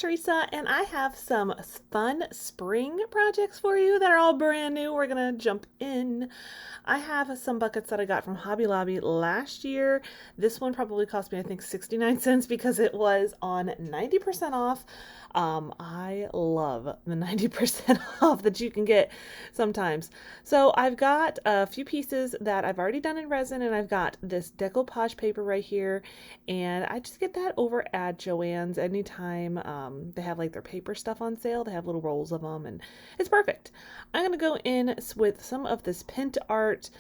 Theresa, and I have some fun spring projects for you that are all brand new. We're gonna jump in. I have some buckets that I got from Hobby Lobby last year. This one probably cost me, I think, 69 cents because it was on 90% off. I love the 90% off that you can get sometimes. So I've got a few pieces that I've already done in resin, and I've got this decoupage paper right here, and I just get that over at Joann's anytime they have like their paper stuff on sale. They have little rolls of them, and it's perfect. I'm gonna go in with some of this Pint Art.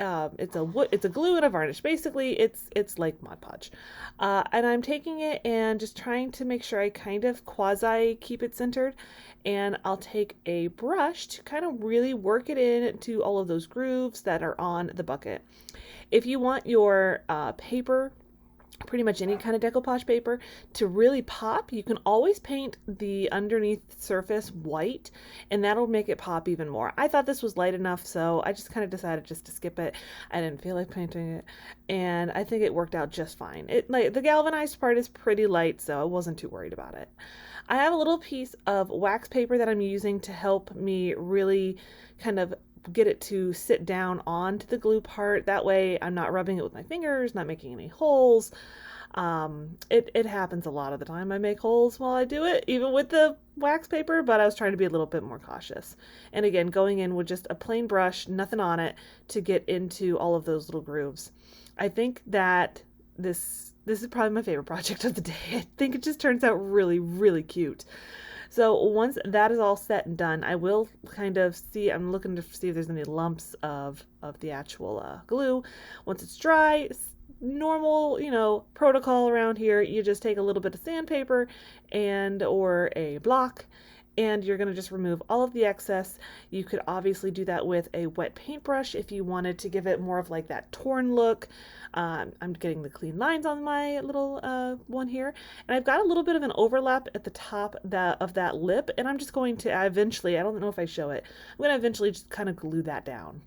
It's a glue and a varnish. Basically, it's like Mod Podge, and I'm taking it and just trying to make sure I kind of quasi keep it centered. And I'll take a brush to kind of really work it into all of those grooves that are on the bucket. If you want your paper, pretty much any kind of decoupage paper, to really pop, you can always paint the underneath surface white, and that'll make it pop even more. I thought this was light enough, so I just kind of decided just to skip it. I didn't feel like painting it, and I think it worked out just fine. Like the galvanized part is pretty light, so I wasn't too worried about it. I have a little piece of wax paper that I'm using to help me really kind of get it to sit down onto the glue part. That way I'm not rubbing it with my fingers, not making any holes. It happens a lot of the time. I make holes while I do it, even with the wax paper, but I was trying to be a little bit more cautious. And again, going in with just a plain brush, nothing on it, to get into all of those little grooves. I think that this is probably my favorite project of the day. I think it just turns out really, really cute. So once that is all set and done, I will kind of see, I'm looking to see if there's any lumps of the actual glue. Once it's dry, normal, protocol around here, you just take a little bit of sandpaper or a block, and you're going to just remove all of the excess. You could obviously do that with a wet paintbrush if you wanted to give it more of like that torn look. I'm getting the clean lines on my little one here, and I've got a little bit of an overlap at the top of that lip, and I'm just going to eventually, I don't know if I show it, I'm going to eventually just kind of glue that down.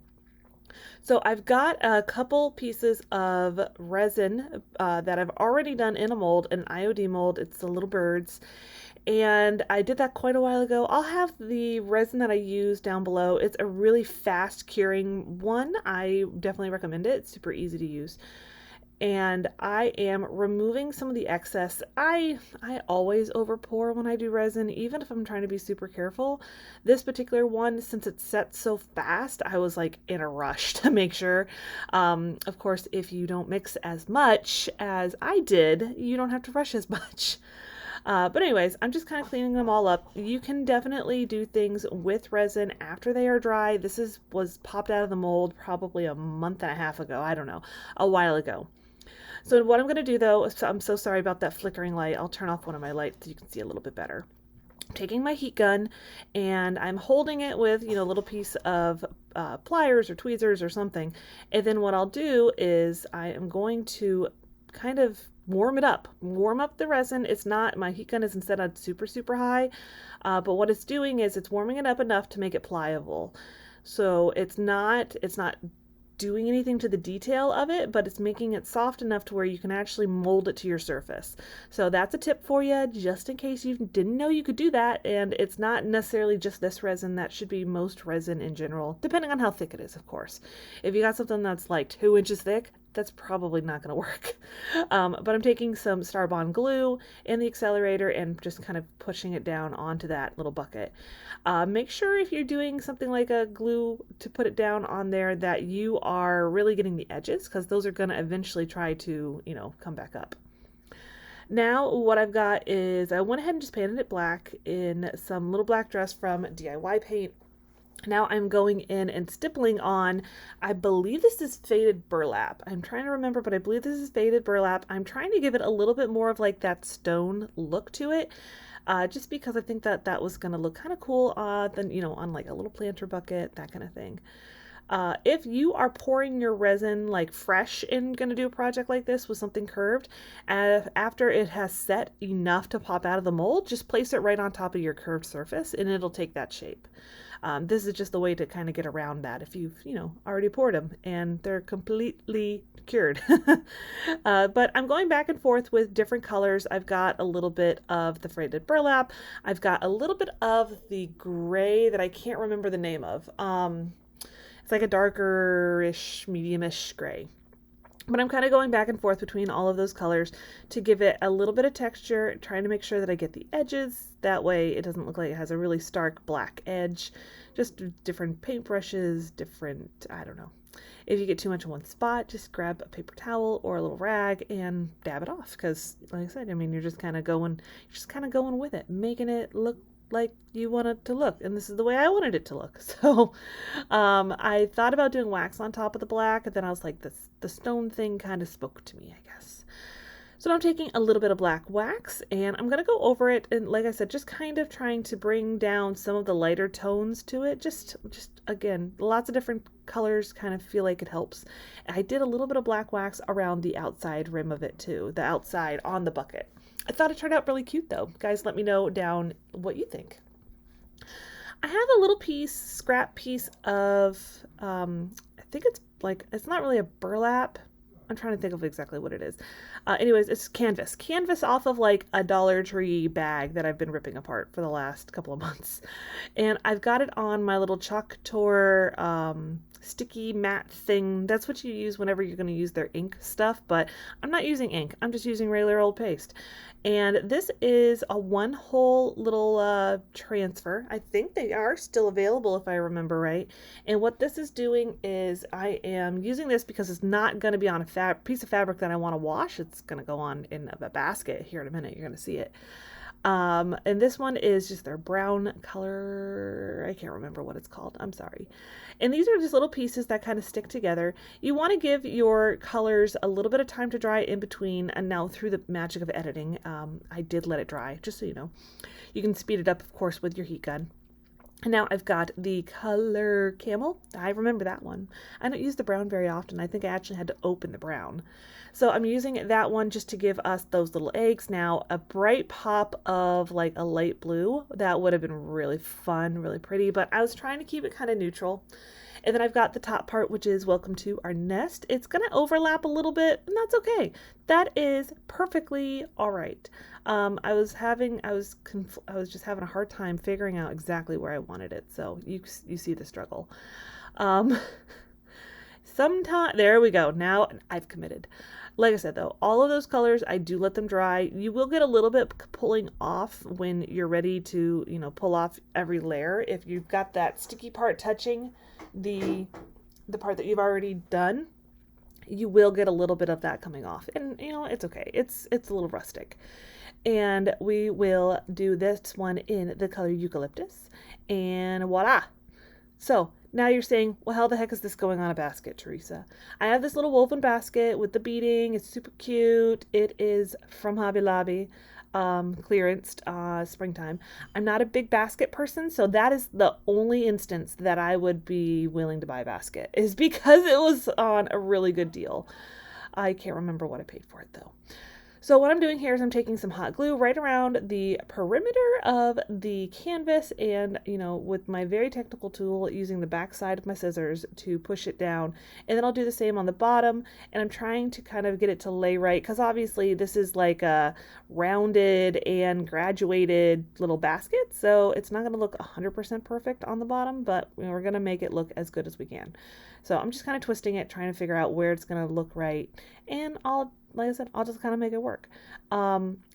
So I've got a couple pieces of resin that I've already done in a mold, an IOD mold. It's the little birds. And I did that quite a while ago. I'll have the resin that I use down below. It's a really fast curing one. I definitely recommend it. It's super easy to use. And I am removing some of the excess. I always over pour when I do resin, even if I'm trying to be super careful. This particular one, since it sets so fast, I was like in a rush to make sure. Of course, if you don't mix as much as I did, you don't have to rush as much. But anyways, I'm just kind of cleaning them all up. You can definitely do things with resin after they are dry. This was popped out of the mold probably a month and a half ago. I don't know, a while ago. So what I'm going to do though, I'm so sorry about that flickering light. I'll turn off one of my lights so you can see a little bit better. I'm taking my heat gun and I'm holding it with, a little piece of pliers or tweezers or something. And then what I'll do is I am going to kind of warm up the resin. My heat gun isn't set on super, super high, but what it's doing is it's warming it up enough to make it pliable. So it's not doing anything to the detail of it, but it's making it soft enough to where you can actually mold it to your surface. So that's a tip for you, just in case you didn't know you could do that. And it's not necessarily just this resin. That should be most resin in general, depending on how thick it is, of course. If you got something that's like 2 inches thick, that's probably not going to work. But I'm taking some Starbond glue in the accelerator and just kind of pushing it down onto that little bucket. Make sure if you're doing something like a glue to put it down on there that you are really getting the edges, because those are going to eventually try to, come back up. Now what I've got is I went ahead and just painted it black in some little black dress from DIY Paint. Now I'm going in and stippling on, I believe this is faded burlap. I'm trying to remember, but I believe this is faded burlap. I'm trying to give it a little bit more of like that stone look to it, just because I think that was going to look kind of cool, on like a little planter bucket, that kind of thing. If you are pouring your resin like fresh and going to do a project like this with something curved, after it has set enough to pop out of the mold, just place it right on top of your curved surface and it'll take that shape. This is just the way to kind of get around that if you've, already poured them and they're completely cured. But I'm going back and forth with different colors. I've got a little bit of the freighted burlap. I've got a little bit of the gray that I can't remember the name of. It's like a darker-ish, medium-ish gray. But I'm kind of going back and forth between all of those colors to give it a little bit of texture, trying to make sure that I get the edges. That way it doesn't look like it has a really stark black edge. Just different paintbrushes, I don't know. If you get too much in one spot, just grab a paper towel or a little rag and dab it off. Because, like I said, you're just kind of going with it, making it look like you want it to look, and this is the way I wanted it to look. So I thought about doing wax on top of the black, and then I was like, the stone thing kind of spoke to me, I guess. So now I'm taking a little bit of black wax and I'm going to go over it, and like I said, just kind of trying to bring down some of the lighter tones to it. Just again, lots of different colors kind of feel like it helps. I did a little bit of black wax around the outside rim of it too, the outside on the bucket. I thought it turned out really cute though. Guys, let me know down what you think. I have a little scrap piece of, I think it's not really a burlap. I'm trying to think of exactly what it is. Anyways, it's canvas off of like a Dollar Tree bag that I've been ripping apart for the last couple of months. And I've got it on my little Chalk Tour sticky matte thing. That's what you use whenever you're going to use their ink stuff, but I'm not using ink. I'm just using regular old paste. And this is a one-hole little transfer. I think they are still available if I remember right. And what this is doing is I am using this because it's not going to be on a piece of fabric that I want to wash. It's going to go on in a basket here in a minute. You're going to see it. And this one is just their brown color. I can't remember what it's called. I'm sorry. And these are just little pieces that kind of stick together. You want to give your colors a little bit of time to dry in between. And now through the magic of editing, I did let it dry, just so you know. You can speed it up, of course, with your heat gun. And now I've got the color Camel. I remember that one. I don't use the brown very often. I think I actually had to open the brown. So I'm using that one just to give us those little eggs. Now a bright pop of like a light blue, that would have been really fun, really pretty, but I was trying to keep it kind of neutral. And then I've got the top part, which is welcome to our nest. It's going to overlap a little bit, and that's okay. That is perfectly all right. I was just having a hard time figuring out exactly where I wanted it. So you see the struggle. There we go. Now I've committed. Like I said, though, all of those colors, I do let them dry. You will get a little bit pulling off when you're ready to, pull off every layer. If you've got that sticky part touching the part that you've already done, you will get a little bit of that coming off. And, it's okay. It's a little rustic. And we will do this one in the color Eucalyptus. And voila. So now you're saying, well, how the heck is this going on a basket, Theresa? I have this little woven basket with the beading. It's super cute. It is from Hobby Lobby, clearanced, springtime. I'm not a big basket person, so that is the only instance that I would be willing to buy a basket, is because it was on a really good deal. I can't remember what I paid for it though. So what I'm doing here is I'm taking some hot glue right around the perimeter of the canvas and, with my very technical tool, using the back side of my scissors to push it down. And then I'll do the same on the bottom, and I'm trying to kind of get it to lay right, because obviously this is like a rounded and graduated little basket, so it's not going to look 100% perfect on the bottom, but we're going to make it look as good as we can. So I'm just kind of twisting it, trying to figure out where it's going to look right, and like I said, I'll just kind of make it work.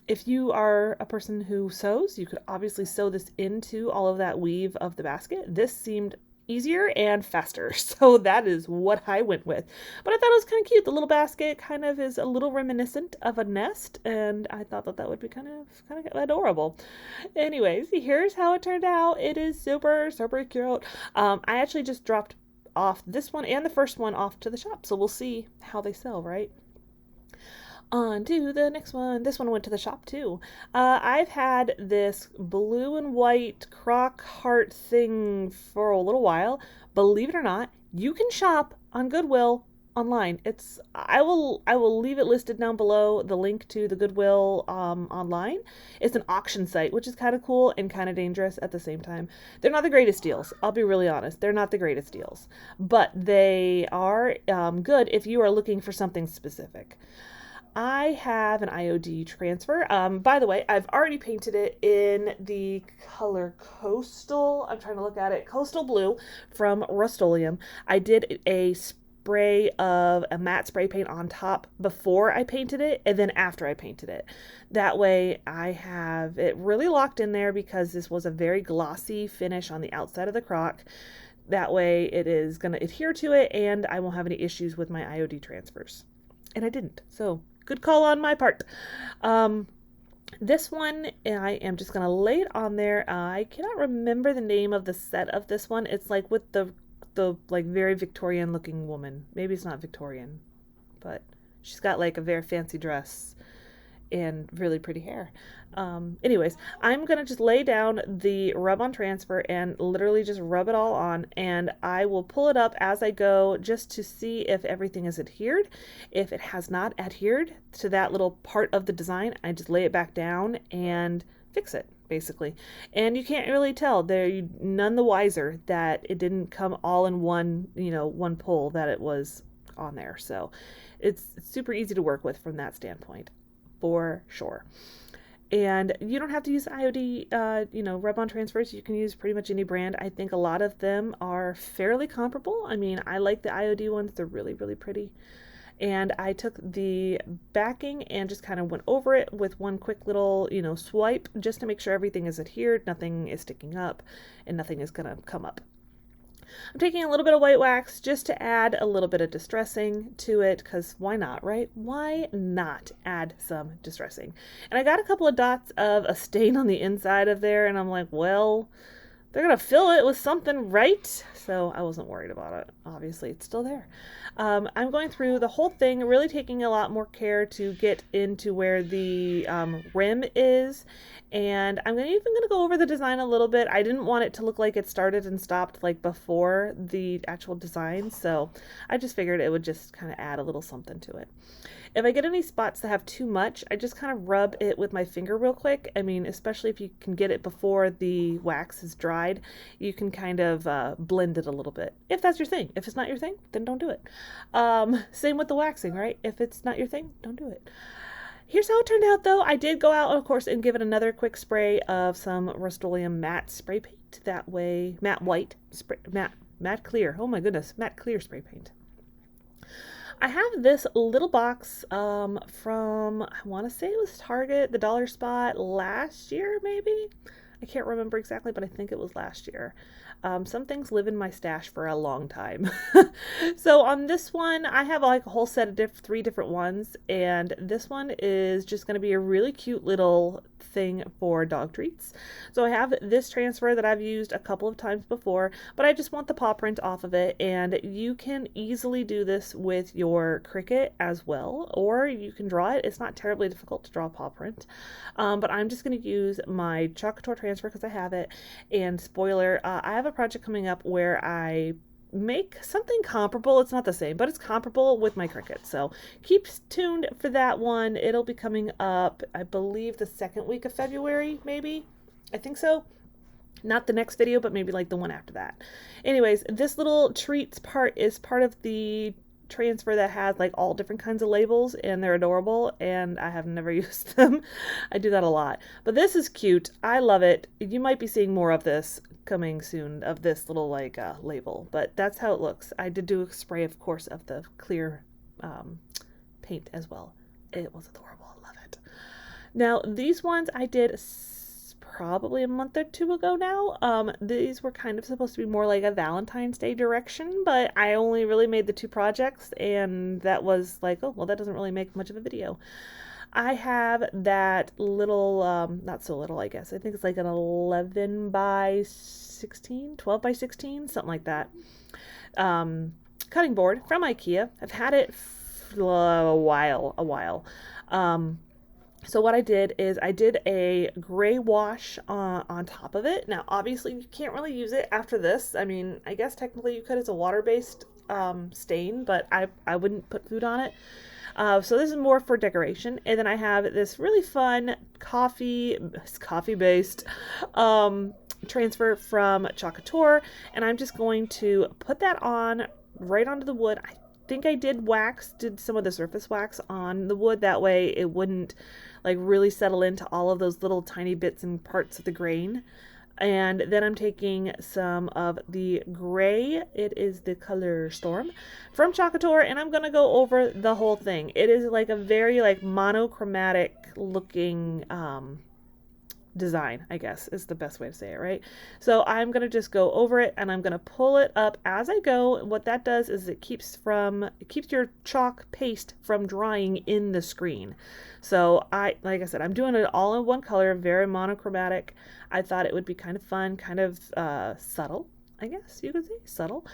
If you are a person who sews, you could obviously sew this into all of that weave of the basket. This seemed easier and faster, so that is what I went with. But I thought it was kind of cute. The little basket kind of is a little reminiscent of a nest, and I thought that would be kind of adorable. Anyways, here's how it turned out. It is super, super cute. I actually just dropped off this one and the first one off to the shop, so we'll see how they sell, right? On to the next one. This one went to the shop too. I've had this blue and white croc heart thing for a little while. Believe it or not, You can shop on Goodwill online. I will leave it listed down below, the link to the Goodwill online. It's an auction site, which is kind of cool and kind of dangerous at the same time. They're not the greatest deals. I'll be really honest. They're not the greatest deals, but they are good if you are looking for something specific. I have an IOD transfer. By the way, I've already painted it in the color Coastal. I'm trying to look at it. Coastal Blue from Rust-Oleum. I did a spray of a matte spray paint on top before I painted it and then after I painted it. That way I have it really locked in there because this was a very glossy finish on the outside of the croc. That way it is going to adhere to it and I won't have any issues with my IOD transfers. And I didn't. So good call on my part. This one, I am just going to lay it on there. I cannot remember the name of the set of this one. It's like with the like very Victorian looking woman. Maybe it's not Victorian, but she's got like a very fancy dress and really pretty hair. Anyways, I'm going to just lay down the rub-on transfer and literally just rub it all on, and I will pull it up as I go just to see if everything is adhered. If it has not adhered to that little part of the design, I just lay it back down and fix it, basically. And you can't really tell. They're none the wiser that it didn't come all in one, one pull, that it was on there. So it's super easy to work with from that standpoint, for sure. And you don't have to use IOD, rub-on transfers. You can use pretty much any brand. I think a lot of them are fairly comparable. I mean, I like the IOD ones. They're really, really pretty. And I took the backing and just kind of went over it with one quick little, swipe just to make sure everything is adhered, nothing is sticking up, and nothing is going to come up. I'm taking a little bit of white wax just to add a little bit of distressing to it, because why not, right? Why not add some distressing? And I got a couple of dots of a stain on the inside of there, and I'm like, well, they're going to fill it with something, right? So I wasn't worried about it. Obviously, it's still there. I'm going through the whole thing, really taking a lot more care to get into where the rim is. And I'm even going to go over the design a little bit. I didn't want it to look like it started and stopped like before the actual design. So I just figured it would just kind of add a little something to it. If I get any spots that have too much, I just kind of rub it with my finger real quick. I mean, especially if you can get it before the wax is dried, you can kind of blend it a little bit. If that's your thing. If it's not your thing, then don't do it. Same with the waxing, right? If it's not your thing, don't do it. Here's how it turned out, though. I did go out, of course, and give it another quick spray of some Rust-Oleum matte spray paint. That way, matte white, matte clear. Oh my goodness, matte clear spray paint. I have this little box from, I want to say it was Target, the Dollar Spot last year, maybe? I can't remember exactly, but I think it was last year. Some things live in my stash for a long time. So on this one, I have like a whole set of 3 different ones, and this one is just going to be a really cute little thing for dog treats. So I have this transfer that I've used a couple of times before, but I just want the paw print off of it, and you can easily do this with your Cricut as well, or you can draw it. It's not terribly difficult to draw a paw print, but I'm just going to use my Chalk Couture transfer because I have it, and spoiler, I have a project coming up where I make something comparable. It's not the same, but it's comparable with my Cricut. So keep tuned for that one. It'll be coming up, I believe, the 2nd week of February, maybe. I think so. Not the next video, but maybe like the one after that. Anyways, this little treats part is part of the transfer that has like all different kinds of labels, and they're adorable, and I have never used them. I do that a lot, but this is cute. I love it. You might be seeing more of this coming soon, of this little like label, but that's how it looks. I did do a spray, of course, of the clear paint as well. It was adorable. I love it. Now these ones I did probably a month or 2 ago now. These were kind of supposed to be more like a Valentine's Day direction, but I only really made the 2 projects, and that was like, oh, well, that doesn't really make much of a video. I have that little, not so little, I guess. I think it's like an 11 by 16, 12 by 16, something like that. Cutting board from IKEA. I've had it for a while. So what I did is I did a gray wash on top of it. Now, obviously, you can't really use it after this. I mean, I guess technically you could. It's a water-based stain, but I wouldn't put food on it. So this is more for decoration. And then I have this really fun coffee-based transfer from Choc Couture, and I'm just going to put that on right onto the wood. I think I did some of the surface wax on the wood. That way it wouldn't like really settle into all of those little tiny bits and parts of the grain. And then I'm taking some of the gray, it is the color Storm, from Choc Couture, and I'm going to go over the whole thing. It is like a very like monochromatic looking design, I guess is the best way to say it, right? So I'm going to just go over it, and I'm going to pull it up as I go. And what that does is it keeps your chalk paste from drying in the screen. So like I said, I'm doing it all in one color, very monochromatic. I thought it would be kind of fun, kind of subtle, I guess you could say, subtle.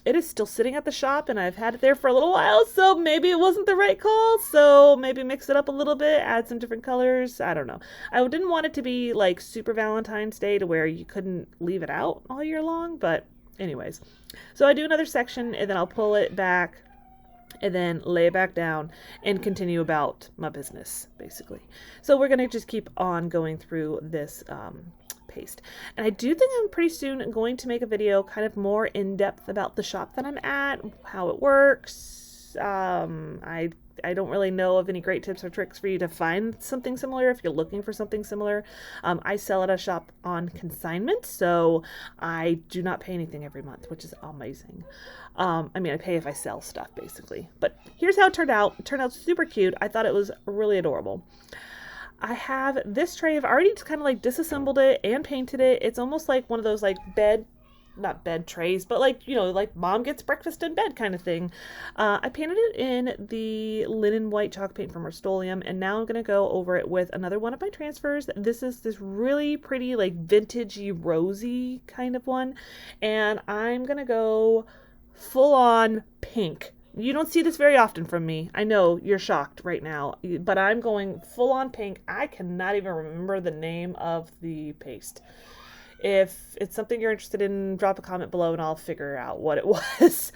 It is still sitting at the shop, and I've had it there for a little while, so maybe it wasn't the right call. So maybe mix it up a little bit, add some different colors. I don't know. I didn't want it to be like super Valentine's Day to where you couldn't leave it out all year long, but anyways. So I do another section, and then I'll pull it back, and then lay it back down and continue about my business, basically. So we're going to just keep on going through this paste. And I do think I'm pretty soon going to make a video kind of more in depth about the shop that I'm at, how it works. I don't really know of any great tips or tricks for you to find something similar if you're looking for something similar. I sell at a shop on consignment, so I do not pay anything every month, which is amazing. I mean, I pay if I sell stuff, basically. But here's how it turned out. It turned out super cute. I thought it was really adorable. I have this tray. I've already kind of like disassembled it and painted it. It's almost like one of those like not bed trays, but like, you know, like mom gets breakfast in bed kind of thing. I painted it in the linen white chalk paint from Rust-Oleum, and now I'm going to go over it with another one of my transfers. This is this really pretty like vintagey rosy kind of one, and I'm going to go full on pink. You don't see this very often from me. I know you're shocked right now, but I'm going full on pink. I cannot even remember the name of the paste. If it's something you're interested in, drop a comment below and I'll figure out what it was.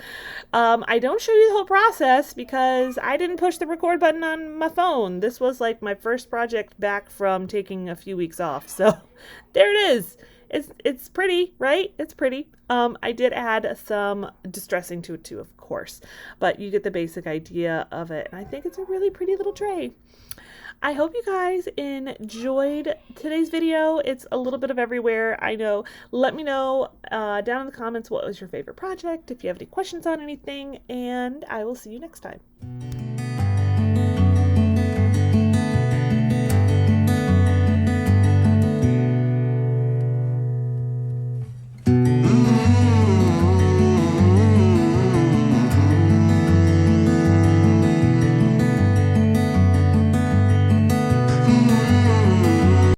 I don't show you the whole process because I didn't push the record button on my phone. This was like my first project back from taking a few weeks off. So there it is. It's pretty, right? It's pretty. I did add some distressing to it too, of course, but you get the basic idea of it. And I think it's a really pretty little tray. I hope you guys enjoyed today's video. It's a little bit of everywhere, I know. Let me know down in the comments what was your favorite project, if you have any questions on anything, and I will see you next time.